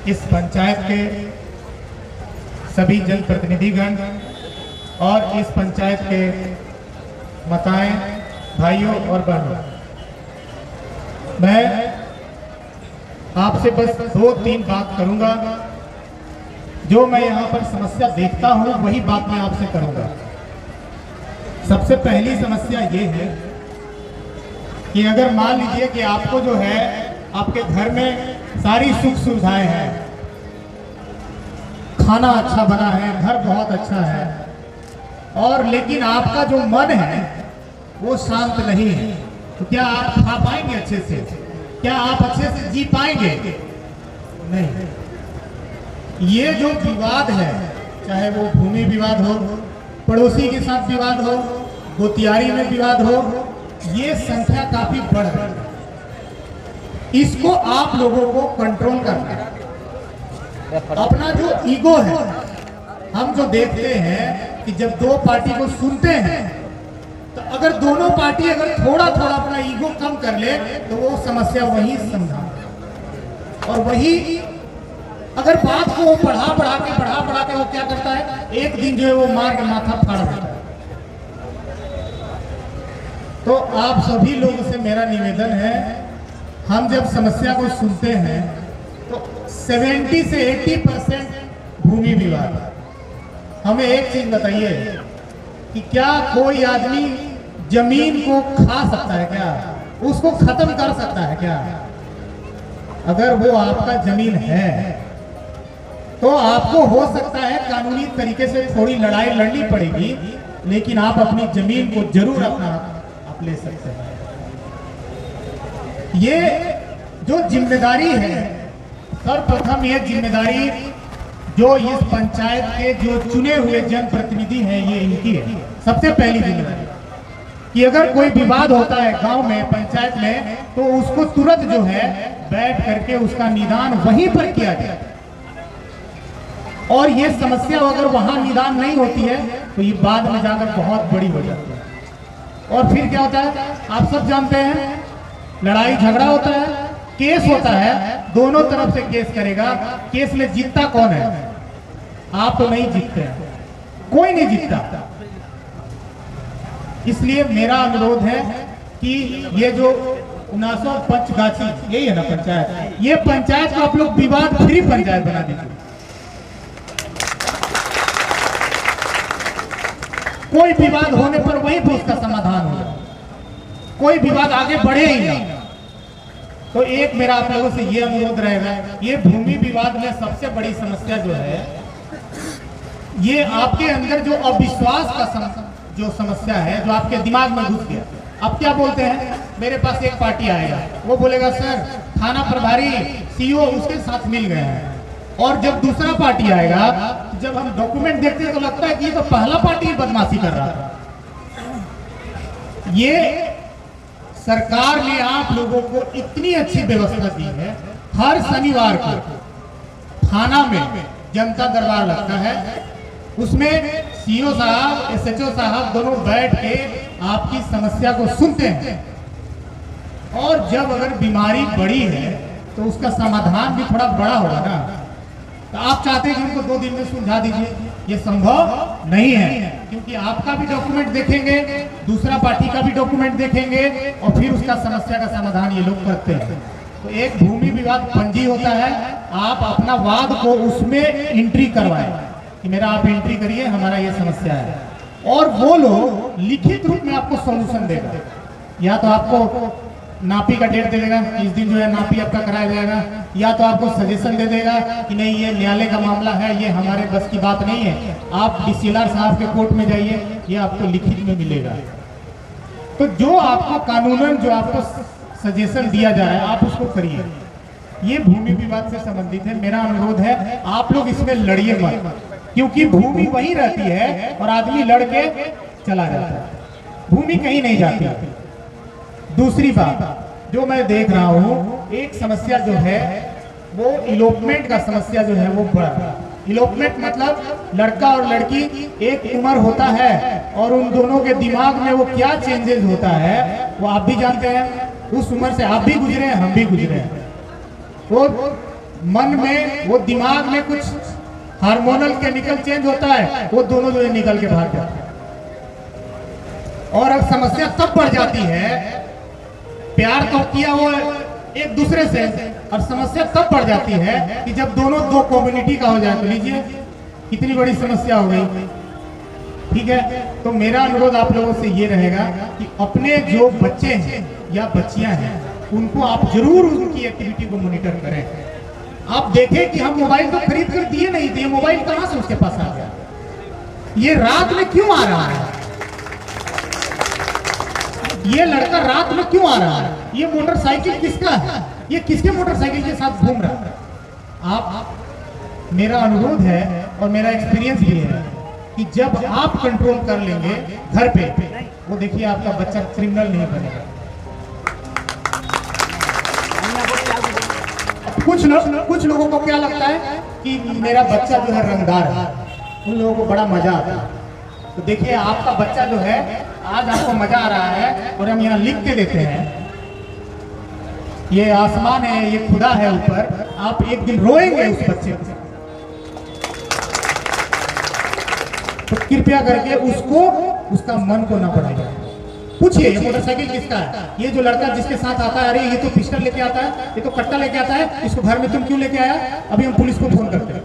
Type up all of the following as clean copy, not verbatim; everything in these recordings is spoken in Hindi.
इस पंचायत के सभी जनप्रतिनिधिगण और इस पंचायत के माताएं, भाइयों और बहनों, मैं आपसे बस 2-3 बात करूंगा। जो मैं यहाँ पर समस्या देखता हूँ वही बात मैं आपसे करूंगा। सबसे पहली समस्या ये है कि अगर मान लीजिए कि आपको जो है आपके घर में सारी सुख सुविधाएं हैं, खाना अच्छा बना है, घर बहुत अच्छा है, और लेकिन आपका जो मन है वो शांत नहीं है, तो क्या आप खा पाएंगे अच्छे से? क्या आप अच्छे से जी पाएंगे? नहीं। ये जो विवाद है, चाहे वो भूमि विवाद हो, पड़ोसी के साथ विवाद हो, गोतियारी में विवाद हो, ये संख्या काफी बढ़ रही है। इसको आप लोगों को कंट्रोल करना है। अपना जो ईगो है, हम जो देखते हैं कि जब दो पार्टी को सुनते हैं तो अगर दोनों पार्टी अगर थोड़ा थोड़ा अपना ईगो कम कर ले तो वो समस्या वही समझा, और वही अगर बात को वो बढ़ा के वो क्या करता है, एक दिन जो है वो मार के माथा फाड़ देता है। तो आप सभी लोगों से मेरा निवेदन है, हम जब समस्या को सुनते हैं तो 70 से 80% भूमि विवाद। हमें एक चीज बताइए कि क्या कोई आदमी जमीन को खा सकता है क्या? उसको खत्म कर सकता है क्या? अगर वो आपका जमीन है तो आपको हो सकता है कानूनी तरीके से थोड़ी लड़ाई लड़नी पड़ेगी, लेकिन आप अपनी जमीन को जरूर अपना आप ले सकते हैं। ये जो जिम्मेदारी है, सर्वप्रथम ये जिम्मेदारी जो इस पंचायत के जो चुने हुए जनप्रतिनिधि हैं ये इनकी है। सबसे पहली जिम्मेदारी कि अगर कोई विवाद होता है गांव में, पंचायत में, तो उसको तुरंत जो है बैठ करके उसका निदान वहीं पर किया जाए। और ये समस्या अगर वहां निदान नहीं होती है तो ये बाद में जाकर बहुत बड़ी हो जाती है। और फिर क्या होता है, आप सब जानते हैं, लड़ाई झगड़ा होता है, केस होता है, दोनों तरफ से केस करेगा। केस में जीतता कौन है? आप तो नहीं जीतते हैं, कोई नहीं जीतता। इसलिए मेरा अनुरोध है कि ये जो 59 पंचगाछी, यही है ना पंचायत, ये पंचायत को आप लोग विवाद फ्री पंचायत बना दीजिए। कोई विवाद होने पर वहीं पर उसका समाधान हो जाए, कोई विवाद आगे बढ़े ही ना। तो एक मेरा आप लोगों से ये अनुरोध रहेगा, ये भूमि विवाद में सबसे बड़ी समस्या जो है, ये आपके अंदर जो अविश्वास का जो समस्या है, जो आपके दिमाग में घुस गया। अब क्या बोलते हैं, मेरे पास एक पार्टी आएगा, वो बोलेगा सर थाना प्रभारी सीओ उसके साथ मिल गए हैं, और जब दूसरा पार्टी आएगा, जब हम डॉक्यूमेंट देखते हैं तो लगता है कि ये तो पहला पार्टी बदमाशी कर रहा था। ये सरकार ने आप लोगों को इतनी अच्छी व्यवस्था दी है, हर शनिवार को थाना में जनता दरबार लगता है, उसमें सीओ साहब, एसएचओ साहब दोनों बैठ के आपकी समस्या को सुनते हैं, और जब अगर बीमारी बड़ी है तो उसका समाधान भी थोड़ा बड़ा होगा ना। तो आप चाहते हैं कि उनको 2 दिन में सुलझा दीजिए, ये संभव नहीं है, क्योंकि आपका भी डॉक्यूमेंट देखेंगे, दूसरा पार्टी का भी डॉक्यूमेंट देखेंगे, और फिर उसका समस्या का समाधान ये लोग करते हैं। तो एक भूमि विवाद पंजी होता है, आप अपना वाद को उसमें एंट्री करवाएं कि मेरा आप एंट्री करिए, हमारा ये समस्या है, और वो लोग लिखित रूप में आपको सॉल्यूशन देगा। या तो आपको नापी का डेट दे देगा, इस दिन जो है नापी आपका कराया जाएगा, या तो आपको सजेशन दे देगा कि नहीं ये न्यायालय का मामला है, ये हमारे बस की बात नहीं है, आप डीसीएलआर साहब के कोर्ट में जाइए, ये आपको लिखित में मिलेगा। तो जो आपको कानूनन जो आपको सजेशन दिया जा रहा है आप उसको करिए। ये भूमि विवाद से संबंधित है। मेरा अनुरोध है आप लोग इसमें लड़िए मत, क्योंकि भूमि वही रहती है और आदमी लड़के चला जाता है, भूमि कहीं नहीं जाती। दूसरी बात जो मैं देख रहा हूँ, एक समस्या जो है वो इलोपमेंट का समस्या जो है वो बढ़ा। इलोपमेंट मतलब लड़का और लड़की एक उम्र होता है और उन दोनों के दिमाग में वो क्या चेंजेस होता है वो आप भी जानते हैं। उस उम्र से आप भी गुजरे हैं, हम भी गुजरे हैं। वो मन में, वो दिमाग में कुछ हार्मोनल केमिकल चेंज होता है, वो दोनों जो है निकल के भाग जाते हैं। और अब समस्या तब बढ़ जाती है, प्यार तो किया वो एक दूसरे से, और समस्या तब बढ़ जाती है कि जब दोनों दो कम्युनिटी का हो जाए। तो लीजिए कितनी बड़ी समस्या हो गई। ठीक है, तो मेरा अनुरोध आप लोगों से ये रहेगा कि अपने जो बच्चे हैं या बच्चियां हैं, उनको आप जरूर उनकी एक्टिविटी को मॉनिटर करें। आप देखें कि हम मोबाइल तो खरीद कर दिए नहीं थे, मोबाइल कहां से उसके पास आ गया, ये रात में क्यों आ रहा है, ये लड़का रात में क्यों आ रहा है, ये मोटरसाइकिल किसका है, ये किसके मोटरसाइकिल के साथ घूम रहा है। आप, मेरा अनुरोध है और मेरा एक्सपीरियंस भी है कि जब आप कंट्रोल कर लेंगे घर पे, वो देखिए आपका बच्चा क्रिमिनल नहीं बनेगा। कुछ लोगों को क्या लगता है कि मेरा बच्चा जो है रंगदार है, उन लोगों को बड़ा मजा आता है। तो देखिए आपका बच्चा जो है, आज आपको मजा आ रहा है और हम यहाँ लिख के देते हैं, ये आसमान है, ये खुदा है ऊपर, आप एक दिन रोएंगे उस बच्चे को। तो कृपया करके उसको, उसका मन को ना बढ़ाइए। पूछिए ये मोटरसाइकिल किसका है, ये जो लड़का जिसके साथ आता है, अरे ये तो पिस्टल लेके आता है, ये तो कट्टा लेके आता है, इसको घर में तुम क्यों लेके आया, अभी हम पुलिस को फोन करते हैं।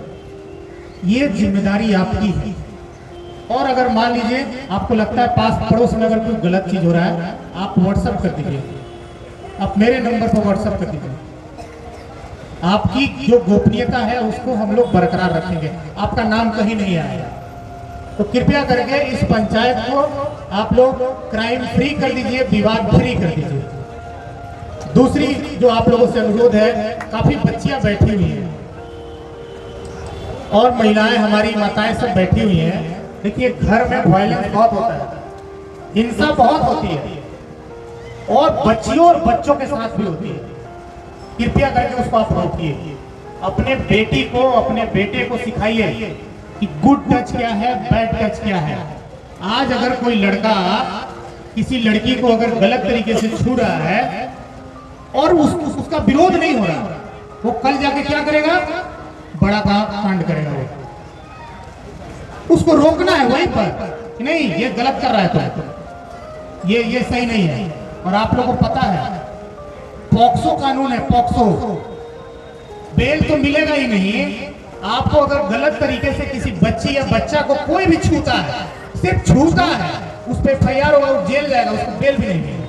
ये जिम्मेदारी आपकी है। और अगर मान लीजिए आपको लगता है पास पड़ोस में अगर कोई गलत चीज हो रहा है, आप व्हाट्सएप कर दीजिए, आप मेरे नंबर पर व्हाट्सएप कर दीजिए। आपकी जो गोपनीयता है उसको हम लोग बरकरार रखेंगे, आपका नाम कहीं नहीं आएगा। तो कृपया करके इस पंचायत को आप लोग क्राइम फ्री कर दीजिए, विवाद फ्री कर दीजिए। दूसरी जो आप लोगों से अनुरोध है, काफी बच्चियां बैठी हुई हैं और महिलाएं, हमारी माताएं सब बैठी हुई हैं। देखिए घर में वायलेंस बहुत होता है, हिंसा बहुत होती है, और बच्चियों और बच्चों के साथ भी होती है। कृपया करके उसको आप रोकिए। अपने बेटी को, अपने बेटे को सिखाइए कि गुड टच क्या है, बैड टच क्या है। आज अगर कोई लड़का किसी लड़की को अगर गलत तरीके से छू रहा है और उसका विरोध नहीं हो रहा, वो कल जाके क्या करेगा, बड़ा कांड करेगा। वो उसको रोकना है वहीं पर कि नहीं ये गलत कर रहा है, तो ये सही नहीं है। और आप लोगों को पता है पॉक्सो कानून है, पॉक्सो, बेल तो मिलेगा ही नहीं। आपको अगर गलत तरीके से किसी बच्ची या बच्चा को कोई भी छूता है, सिर्फ छूता है, उस पर FIR होगा, वो जेल जाएगा, उसको बेल भी नहीं मिलेगा।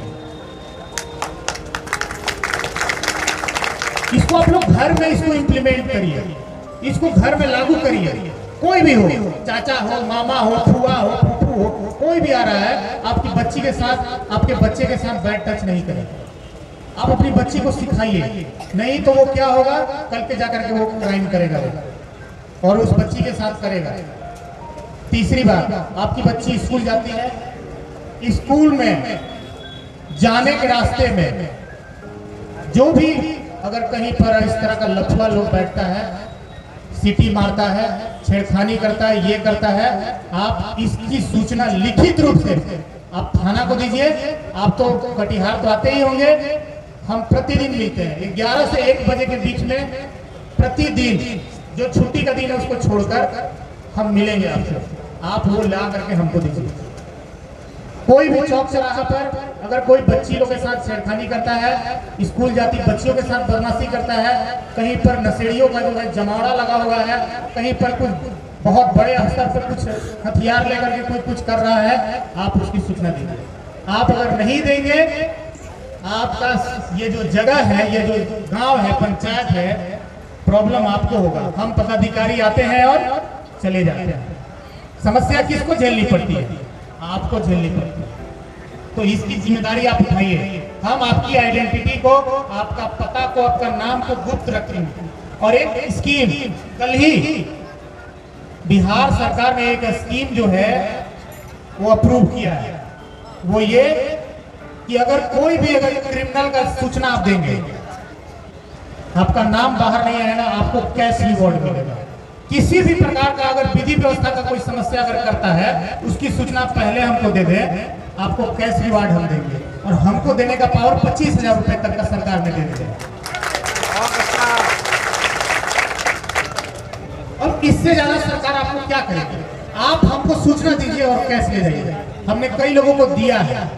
इसको आप लोग घर में इसको इंप्लीमेंट करिए, इसको घर में लागू करिए। कोई भी हो, चाचा हो, मामा हो, फुआ हो, फूफू हो, कोई भी आ रहा है, आपकी बच्ची के साथ, आपके बच्चे के साथ बैड टच नहीं करेगा। आप अपनी बच्ची को सिखाइए, नहीं तो वो क्या होगा, कल के जाकर के वो क्राइम करेगा और उस बच्ची के साथ करेगा। तीसरी बात, आपकी बच्ची स्कूल जाती है, स्कूल में जाने के रास्ते में जो भी अगर कहीं पर इस तरह का लफड़ा लोग बैठता है, सीटी मारता है, छेड़खानी करता है, ये करता है, आप इसकी सूचना लिखित रूप से आप थाना को दीजिए। आप तो कटिहार तो आते ही होंगे, हम प्रतिदिन मिलते हैं 11 से 1 बजे के बीच में, प्रतिदिन जो छुट्टी का दिन है उसको छोड़कर हम मिलेंगे आपसे। आप वो ला करके हमको दीजिए। कोई भी चौक चौराहा पर अगर कोई बच्ची लोग के साथ छेड़खानी करता है, स्कूल जाती बच्चियों के साथ बदमाशी करता है, कहीं पर नशेड़ियों का जो है जमावड़ा लगा हुआ है, कहीं पर कुछ बहुत बड़े स्तर पर कुछ हथियार लेकर के कोई कुछ कर रहा है, आप उसकी सूचना दीजिए। आप अगर नहीं देंगे, आपका ये जो जगह है, ये जो गांव है, पंचायत है, प्रॉब्लम आपको होगा। हम पदाधिकारी आते हैं और चले जाते हैं। समस्या किसको झेलनी पड़ती है, आपको झेलनी पड़ती है। तो इसकी जिम्मेदारी आप उठाइए। हम आपकी आइडेंटिटी को, आपका पता को, आपका नाम को गुप्त रखेंगे। और एक स्कीम कल ही बिहार सरकार ने एक स्कीम जो है वो अप्रूव किया है, वो ये कि अगर कोई भी अगर क्रिमिनल का सूचना आप देंगे, आपका नाम बाहर नहीं आएगा, आपको कैश रिवॉर्ड मिलेगा। किसी भी प्रकार का अगर विधि व्यवस्था का कोई समस्या अगर करता है, उसकी सूचना पहले हमको दे दे, आपको कैश रिवॉर्ड हम देंगे। और हमको देने का पावर 25,000 रुपए तक का सरकार ने दे दिया। और इससे ज्यादा सरकार आपको क्या करेगी? आप हमको सूचना दीजिए और कैश ले जाइए। हमने कई लोगों को दिया है,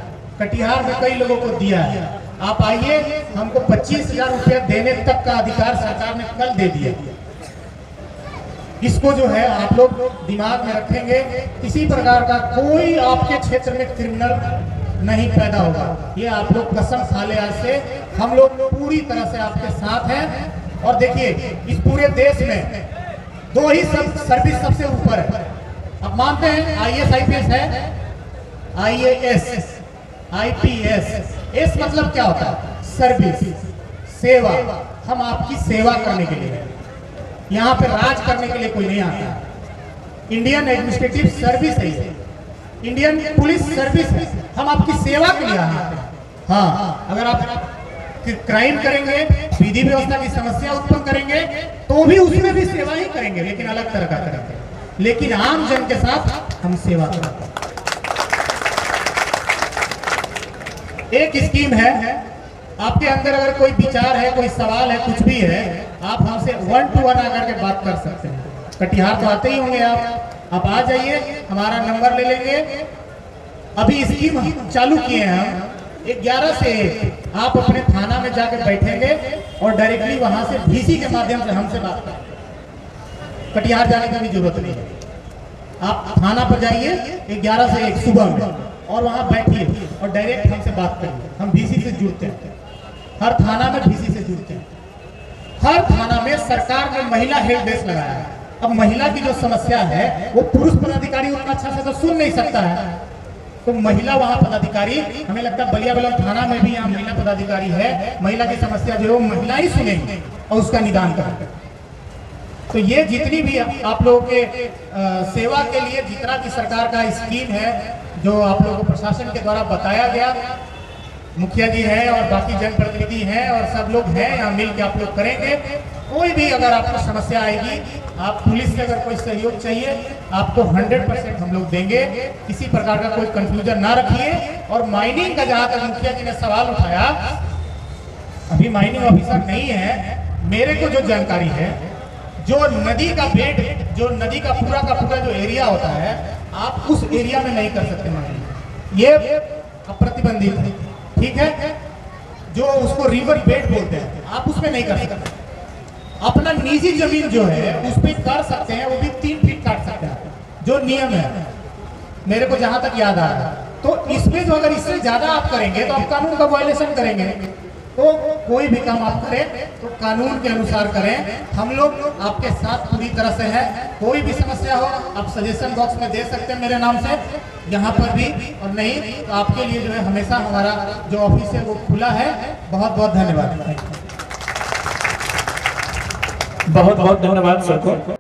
कटिहार में कई लोगों को दिया है। आप आइए, हमको 25,000 रुपया देने तक का अधिकार सरकार ने कल दे दिया। इसको जो है आप लोग दिमाग में रखेंगे, किसी प्रकार का कोई आपके क्षेत्र में क्रिमिनल नहीं पैदा होगा। ये आप लोग कसम खा ले आज से, हम लोग पूरी तरह से आपके साथ हैं। और देखिए, इस पूरे देश में दो ही सर्विस सबसे ऊपर है। अब मानते हैं IAS IPS है, IAS IPS, एस मतलब क्या होता है? सर्विस, सेवा। हम आपकी सेवा करने के लिए, यहाँ पे राज करने के लिए कोई नहीं आता। इंडियन एडमिनिस्ट्रेटिव सर्विस है, इंडियन पुलिस सर्विस है, हम आपकी सेवा के लिए आते हैं। हाँ, अगर आप क्राइम करेंगे, विधि व्यवस्था की समस्या उत्पन्न करेंगे, तो भी उसमें भी सेवा ही करेंगे, लेकिन अलग तरह का करेंगे। लेकिन आम जन के साथ हम सेवा करते हैं। एक स्कीम है, आपके अंदर अगर कोई विचार है, कोई सवाल है, कुछ भी है, आप हमसे 1 to 1 आकर के बात कर सकते हैं। कटिहार तो आते ही होंगे आप आ जाइए, हमारा नंबर ले लेंगे। अभी स्कीम चालू किए हैं हम 11 से 1। आप अपने थाना में जाकर बैठेंगे और डायरेक्टली वहां से VC के माध्यम से हमसे बात करें। कटिहार जाने की भी जरूरत नहीं है। आप थाना पर जाइए 11 से 1 सुबह में और वहां बैठिए और डायरेक्ट हमसे बात करिए। हम VC से जुड़ते हैं, हर थाना में VC से जुड़ते हैं। हर थाना में सरकार ने महिला हेल्प डेस्क लगाया है। अब महिला की जो समस्या है वो पुरुष पदाधिकारी उतना अच्छा से तो सुन नहीं सकता है, तो महिला वहां पदाधिकारी, हमें लगता है बलिया बलम थाना में भी यहाँ महिला पदाधिकारी है। महिला की समस्या जो है वो महिला ही सुनेंगे और उसका निदान करेंगे। तो ये जितनी भी आप लोगों के सेवा के लिए जितना भी सरकार का स्कीम है, जो आप लोगों को प्रशासन के द्वारा बताया गया, मुखिया जी हैं और बाकी जनप्रतिनिधि हैं और सब लोग हैं, यहाँ मिल के आप लोग करेंगे। कोई भी अगर आपको समस्या आएगी, आप पुलिस से अगर कोई सहयोग चाहिए, आपको 100% हम लोग देंगे। किसी प्रकार का कोई कंफ्यूजन ना रखिए। और माइनिंग का जहाँ तक मुखिया जी ने सवाल उठाया, अभी माइनिंग ऑफिसर नहीं है। मेरे को जो जानकारी है, जो नदी का बेड, जो नदी का पूरा जो एरिया होता है, आप उस एरिया में नहीं कर सकते माइनिंग, ये प्रतिबंधित है। ठीक है, जो उसको रिवर बेड बोलते हैं, आप उसमें नहीं कर सकते। अपना निजी जमीन जो है उस पर कर सकते हैं, वो भी 3 फीट काट सकते हैं, जो नियम है मेरे को जहां तक याद आ रहा है। तो इसमें जो अगर इससे ज्यादा आप करेंगे तो आप कानून का वायलेशन करेंगे। तो कोई भी काम आप करें तो कानून के अनुसार करें। हम लोग आपके साथ पूरी तरह से हैं। कोई भी समस्या हो आप सजेशन बॉक्स में दे सकते हैं मेरे नाम से, यहाँ पर भी, और नहीं तो आपके लिए जो है हमेशा हमारा जो ऑफिस है वो खुला है। बहुत बहुत धन्यवाद। बहुत बहुत धन्यवाद सर को।